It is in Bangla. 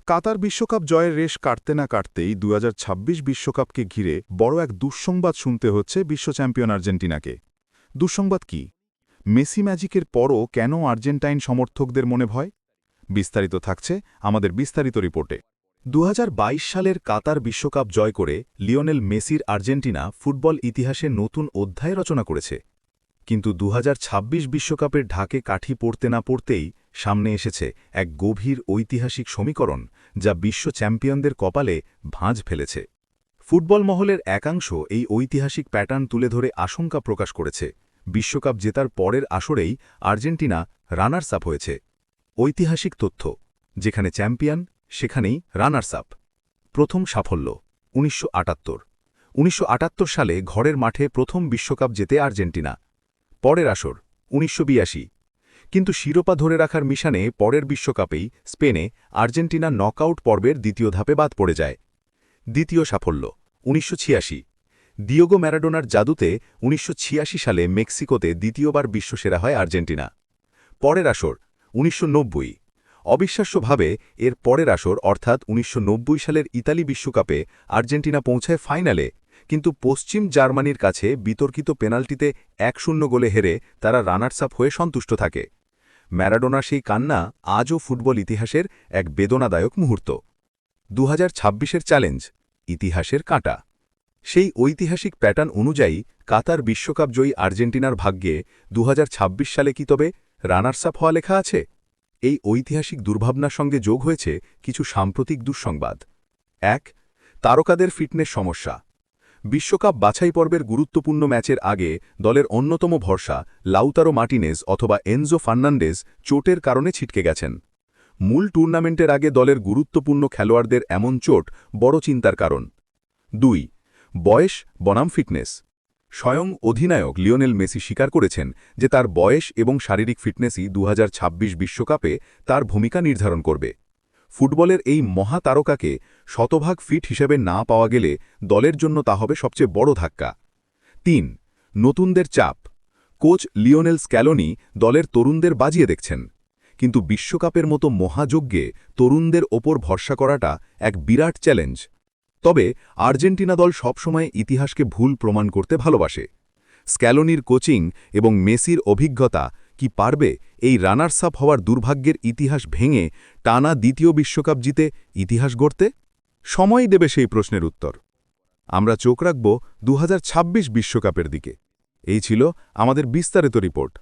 কাতার বিশ্বকাপ জয়ের রেশ কাটতে না কাটতেই ২০২৬ বিশ্বকাপকে ঘিরে বড় এক দুঃসংবাদ শুনতে হচ্ছে বিশ্ব চ্যাম্পিয়ন আর্জেন্টিনাকে। দুঃসংবাদ কি? মেসি ম্যাজিকের পরও কেন আর্জেন্টাইন সমর্থকদের মনে ভয়? বিস্তারিত থাকছে আমাদের বিস্তারিত রিপোর্টে। ২০২২ সালের কাতার বিশ্বকাপ জয় করে লিওনেল মেসির আর্জেন্টিনা ফুটবল ইতিহাসে নতুন অধ্যায় রচনা করেছে। কিন্তু ২০২৬ বিশ্বকাপের ঢাকে কাঠি পড়তে না পড়তেই সামনে এসেছে এক গভীর ঐতিহাসিক সমীকরণ, যা বিশ্ব চ্যাম্পিয়নদের কপালে ভাঁজ ফেলেছে। ফুটবল মহলের একাংশ এই ঐতিহাসিক প্যাটার্ন তুলে ধরে আশঙ্কা প্রকাশ করেছে বিশ্বকাপ জেতার পরের আসরেই আর্জেন্টিনা রানার্স আপ হয়েছে। ঐতিহাসিক তথ্য: যেখানে চ্যাম্পিয়ন সেখানেই রানার্স আপ। প্রথম সাফল্য ১৯৭৮ সালে ঘরের মাঠে প্রথম বিশ্বকাপ জেতে আর্জেন্টিনা। পরের আসর ১৯৮২। কিন্তু শিরোপা ধরে রাখার মিশনে পরের বিশ্বকাপেই স্পেনে আর্জেন্টিনা নকআউট পর্বের দ্বিতীয় ধাপে বাদ পড়ে যায়। দ্বিতীয় সাফল্য ১৯৮৬। দিয়েগো ম্যারাডোনার জাদুতে ১৯৮৬ সালে মেক্সিকোতে দ্বিতীয়বার বিশ্বসেরা হয় আর্জেন্টিনা। পরের আসর ১৯৯০। অবিশ্বাস্যভাবে এর পরের আসর অর্থাৎ ১৯৯০ সালের ইতালি বিশ্বকাপে আর্জেন্টিনা পৌঁছায় ফাইনালে, কিন্তু পশ্চিম জার্মানির কাছে বিতর্কিত পেনাল্টিতে ১-০ গোলে হেরে তারা রানার্স আপ হয়ে সন্তুষ্ট থাকে। ম্যারাডোনার সেই কান্না আজও ফুটবল ইতিহাসের এক বেদনাদায়ক মুহূর্ত। ২০২৬-এর চ্যালেঞ্জ, ইতিহাসের কাঁটা। সেই ঐতিহাসিক প্যাটার্ন অনুযায়ী কাতার বিশ্বকাপ জয়ী আর্জেন্টিনার ভাগ্যে ২০২৬ সালে কি তবে রানার্স আপ হওয়া লেখা আছে? এই ঐতিহাসিক দুর্ভাবনার সঙ্গে যোগ হয়েছে কিছু সাম্প্রতিক দুঃসংবাদ। ১. তারকাদের ফিটনেস সমস্যা। বিশ্বকাপ বাছাই পর্বের গুরুত্বপূর্ণ ম্যাচের আগে দলের অন্যতম ভরসা লাউতারো মার্টিনেজ অথবা এনজো ফার্নান্ডেজ চোটের কারণে ছিটকে গেছেন। মূল টুর্নামেন্টের আগে দলের গুরুত্বপূর্ণ খেলোয়াড়দের এমন চোট বড় চিন্তার কারণ। ২. বয়স বনাম ফিটনেস। স্বয়ং অধিনায়ক লিওনেল মেসি স্বীকার করেছেন যে তার বয়স এবং শারীরিক ফিটনেসই ২০২৬ বিশ্বকাপে তার ভূমিকা নির্ধারণ করবে। ফুটবলের এই মহাতারকাকে শতভাগ ফিট হিসেবে না পাওয়া গেলে দলের জন্য তা হবে সবচেয়ে বড় ধাক্কা। ৩. নতুনদের চাপ। কোচ লিওনেল স্ক্যালোনি দলের তরুণদের বাজিয়ে দেখছেন, কিন্তু বিশ্বকাপের মতো মহাযজ্ঞে তরুণদের ওপর ভরসা করাটা এক বিরাট চ্যালেঞ্জ। তবে আর্জেন্টিনা দল সবসময় ইতিহাসকে ভুল প্রমাণ করতে ভালোবাসে। স্ক্যালোনির কোচিং এবং মেসির অভিজ্ঞতা কি পারবে এই রানার্স আপ হওয়ার দুর্ভাগ্যের ইতিহাস ভেঙে টানা দ্বিতীয় বিশ্বকাপ জিতে ইতিহাস গড়তে? সময়ই দেবে সেই প্রশ্নের উত্তর। আমরা চোখ রাখব ২০২৬ বিশ্বকাপের দিকে। এই ছিল আমাদের বিস্তারিত রিপোর্ট।